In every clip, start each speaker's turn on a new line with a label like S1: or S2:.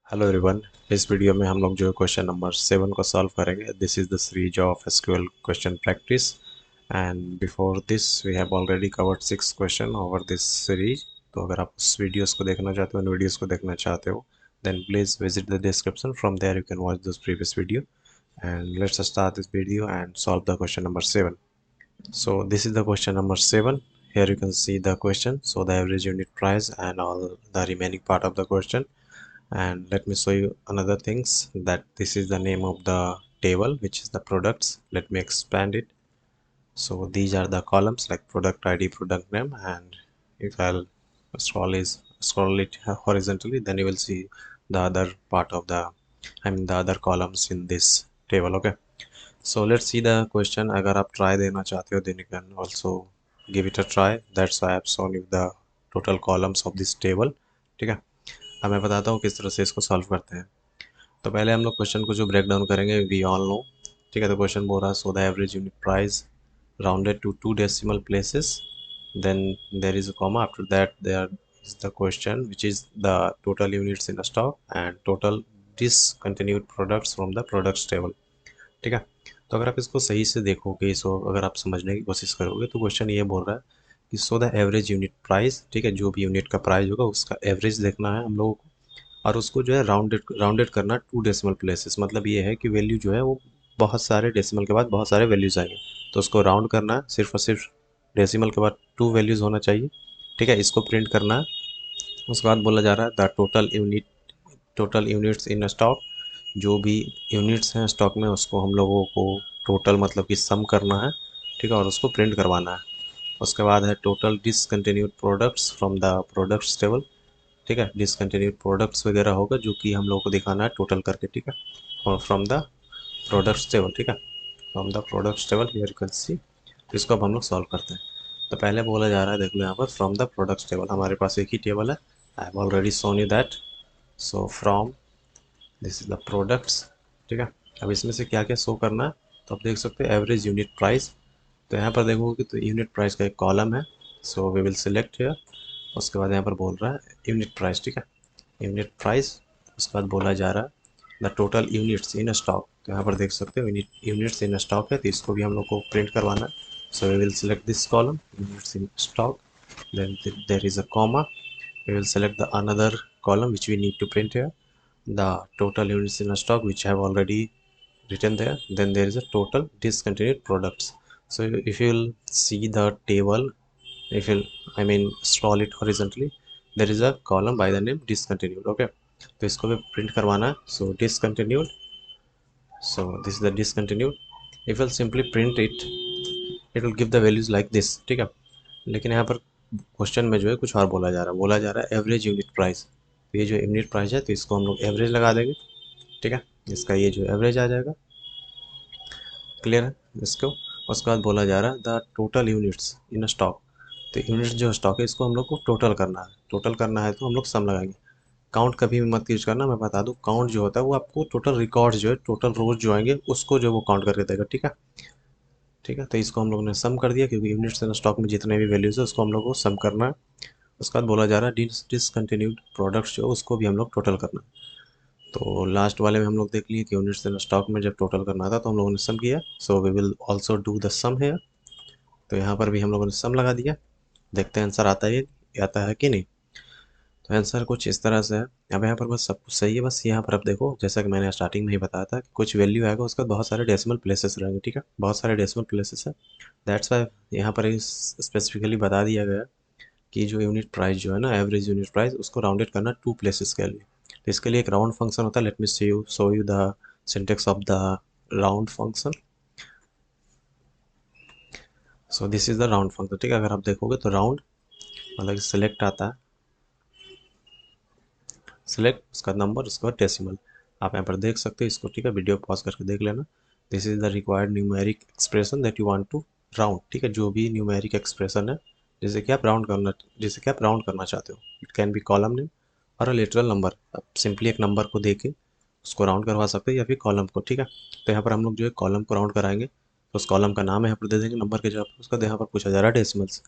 S1: Hello everyone. इस video में हम लोग जो है क्वेश्चन नंबर 7 को सॉल्व करेंगे। This is the series of SQL question practice and before this we have already covered 6 question over this series. तो अगर आप उस वीडियोस को देखना चाहते हो, उन वीडियोस को देखना चाहते हो, then please visit the description. From there you can watch this previous video and let's start this video and solve the question number 7. So this is the question number 7. Here you can see the question, so the average unit price and all the remaining part of the question. And let me show you another things, that this is the name of the table, which is the products. Let me expand it. So these are the columns like product ID, product name, and if I'll scroll it horizontally, then you will see the other part of the the other columns in this table. Okay, so let's see the question. अगर आप try देना चाहते हो, then you can also give it a try. That's why I've shown you the total columns of this table. ठीक है, अब मैं बताता हूँ किस तरह से इसको सॉल्व करते हैं। तो पहले हम लोग क्वेश्चन को जो ब्रेक डाउन करेंगे, वी ऑल नो। ठीक है, तो क्वेश्चन बोल रहा है so the average unit price rounded to 2 decimal places, then there is a comma. After that there is the question, which is the total units in stock and total discontinued products from the products table. ठीक है, तो अगर आप इसको सही से देखोगे, सो अगर आप समझने की कोशिश करोगे, तो क्वेश्चन ये बोल रहा है कि सो द एवरेज यूनिट प्राइस। ठीक है, जो भी यूनिट का प्राइस होगा उसका एवरेज देखना है हम लोगों को, और उसको जो है राउंडेड करना 2 डेसिमल प्लेसेस। मतलब ये है कि वैल्यू जो है वो बहुत सारे डेसिमल के बाद बहुत सारे वैल्यूज़ आएंगे, तो उसको राउंड करना है। सिर्फ और सिर्फ डेसिमल के बाद 2 वैल्यूज़ होना चाहिए। ठीक है, इसको प्रिंट करना है। उसके बाद बोला जा रहा है the total units in stock. जो भी यूनिट्स हैं स्टॉक में, उसको हम लोगों को टोटल मतलब कि सम करना है। ठीक है, और उसको प्रिंट करवाना है। उसके बाद है total discontinued products from the products table. ठीक है, डिसकंटिन्यूड प्रोडक्ट्स वगैरह होगा जो कि हम लोग को दिखाना है टोटल करके। ठीक है, और फ्रॉम द प्रोडक्ट्स टेबल। ठीक है, from the products table here you can सी। इसको अब हम लोग सॉल्व करते हैं। तो पहले बोला जा रहा है, देख लो यहाँ पर, फ्रॉम द प्रोडक्ट्स टेबल। हमारे पास एक ही टेबल है, I have already shown you that. So from this is the products. ठीक है, अब इसमें से क्या क्या शो करना है, तो आप देख सकते हैं एवरेज यूनिट प्राइस। तो यहाँ पर देखोगे तो यूनिट प्राइस का एक कॉलम है, so we will select here. उसके बाद यहाँ पर बोल रहा है यूनिट प्राइस। ठीक है, यूनिट प्राइस। उसके बाद बोला जा रहा है the total units in stock. तो यहाँ पर देख सकते हो यूनिट्स इन स्टॉक है, तो इसको भी हम लोग को प्रिंट करवाना है। So we will select this column units in stock, then there is a comma. We will select the another column which we need to print here, the total units in stock, which I have already written there. Then there is a total discontinued products. So if you will see the table, if you scroll it horizontally, there is a column by the name discontinued. Okay, तो इसको भी print करवाना है। सो discontinued, so this is the discontinued. If you simply print it, it will give the values like this. ठीक है, लेकिन यहाँ पर क्वेश्चन में जो है कुछ और बोला जा रहा है एवरेज यूनिट प्राइस। तो ये जो यूनिट प्राइस है, तो इसको हम लोग एवरेज लगा देंगे। ठीक है, इसका ये जो एवरेज आ जाएगा। क्लियर है इसको। उसके बाद बोला जा रहा है the total units in stock. तो यूनिट्स जो स्टॉक है, इसको हम लोग को टोटल करना है। टोटल करना है तो हम लोग सम लगाएंगे। काउंट कभी भी मत यूज करना, मैं बता दूं, काउंट जो होता है वो आपको टोटल रिकॉर्ड्स जो है, टोटल रोज जो आएंगे उसको जो वो काउंट करके देगा। ठीक है, ठीक है, तो इसको हम लोग ने सम कर दिया, क्योंकि यूनिट्स इन स्टॉक में जितने भी वैल्यूज है उसको हम लोग को सम करना है। उसके बाद बोला जा रहा है डिसकंटिन्यूड प्रोडक्ट्स जो है उसको भी हम लोग टोटल करना है। तो लास्ट वाले में हम लोग देख लिए कि यूनिट्स इन स्टॉक में जब टोटल करना था तो हम लोगों ने सम किया। So we will also do the sum here. तो यहाँ पर भी हम लोगों ने सम लगा दिया। देखते हैं आंसर आता है कि नहीं। तो आंसर कुछ इस तरह से है। अब यहाँ पर बस सब कुछ सही है, बस यहाँ पर आप देखो, जैसा कि मैंने स्टार्टिंग में ही बताया था कि कुछ वैल्यू आएगा, उसका बहुत सारे डेसिमल प्लेसेस रहेंगे। ठीक है, बहुत सारे डेसिमल प्लेसेस है। दैट्स वाई यहाँ पर स्पेसिफिकली बता दिया गया कि जो यूनिट प्राइस जो है ना, एवरेज यूनिट प्राइस, उसको राउंडेड करना 2 प्लेसेस के लिए। तो इसके लिए एक राउंड फंक्शन होता है। Let me show you the syntax of the round function. So this is the round function. ठीक है, अगर आप देखोगे तो राउंड मतलब सिलेक्ट आता है, सिलेक्ट, उसका नंबर, उसका डेसिमल। आप यहाँ पर देख सकते हो इसको। ठीक है, वीडियो पॉज करके देख लेना। This is the required numeric expression that you want to round. ठीक है, जो भी न्यूमेरिक एक्सप्रेशन है जिसे कि आप राउंड करना चाहते हो, it can be column name और अ लिटरल नंबर। आप सिंपली एक नंबर को देके उसको राउंड करवा सकते हो, या फिर कॉलम को। ठीक है, तो यहाँ पर हम लोग जो है कॉलम को राउंड कराएंगे, तो उस कॉलम का नाम यहाँ पर दे देंगे नंबर के जगह पर। उसका यहाँ पर पूछा जा रहा है डेसिमल्स।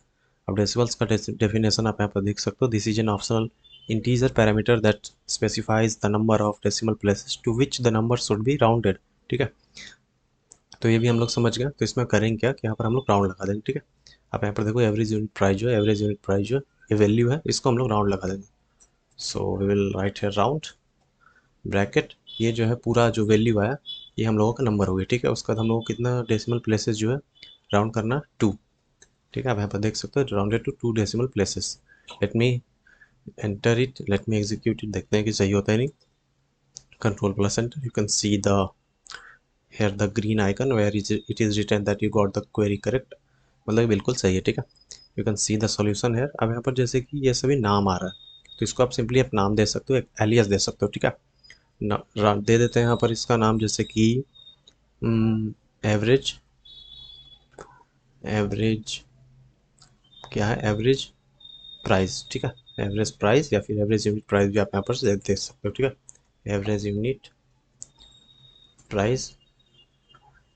S1: अब डेसिमल्स का डेफिनेशन आप यहाँ पर देख सकते हो। This is an optional integer parameter that specifies the number of decimal places to which the number should be rounded. ठीक है, तो ये भी हम लोग समझ गए। तो इसमें करेंगे क्या कि यहाँ पर हम लोग राउंड लगा देंगे। ठीक है, आप यहाँ पर देखो एवरेज यूनिट प्राइस जो है, एवरेज यूनिट प्राइस जो है ये वैल्यू है, इसको हम लोग राउंड लगा देंगे। So we will write here round bracket, ये जो है पूरा जो वैल्यू आया ये हम लोगों का नंबर हो गया। ठीक है, उसके बाद हम लोगों को कितना डेसिमल प्लेसेस जो है राउंड करना 2। ठीक है, आप यहाँ पर देख सकते हो rounded to 2 decimal places. Let me enter it, let me execute it, देखते हैं कि सही होता है नहीं। Control plus enter, you can see the here the green icon where it is written that you got the query correct, मतलब बिल्कुल सही है। ठीक है, you can see the solution here। अब यहाँ पर जैसे कि ये सभी नाम आ रहा है तो इसको आप सिंपली एक नाम दे सकते हो, एक एलियास दे सकते हो। ठीक है, दे देते हैं यहाँ पर इसका नाम जैसे कि एवरेज, एवरेज क्या है, एवरेज प्राइस। ठीक है, एवरेज प्राइस या फिर एवरेज यूनिट प्राइस भी आप यहाँ पर दे सकते हो। ठीक है, एवरेज यूनिट प्राइस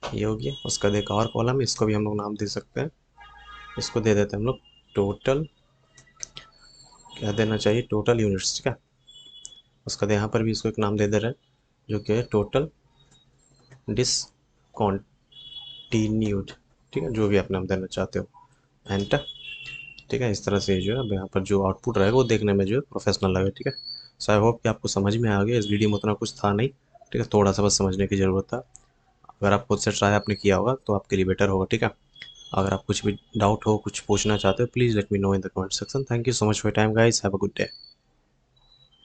S1: ये हो गया। उसका एक और कॉलम, इसको भी हम लोग नाम दे सकते हैं, इसको दे देते हैं हम लोग टोटल, क्या देना चाहिए, टोटल यूनिट्स। ठीक है, उसका यहाँ पर भी इसको एक नाम दे दे रहे हैं जो कि है टोटल डिसकॉन्टिन्यूड। ठीक है, जो भी आप नाम देना चाहते हो, एंटर। ठीक है, इस तरह से जो है अब यहाँ पर जो आउटपुट रहेगा वो देखने में जो है प्रोफेशनल लगेगा। ठीक है, सो आई होप कि आपको समझ में आ गया। इस वीडियो में उतना कुछ था नहीं। ठीक है, थोड़ा सा बस समझने की ज़रूरत था। अगर आप खुद से ट्राई आपने किया होगा तो आपके लिए बेटर होगा। ठीक है, अगर आप कुछ भी डाउट हो, कुछ पूछना चाहते हो, please let me know in the comment section. Thank you so much for time guys, have a good day.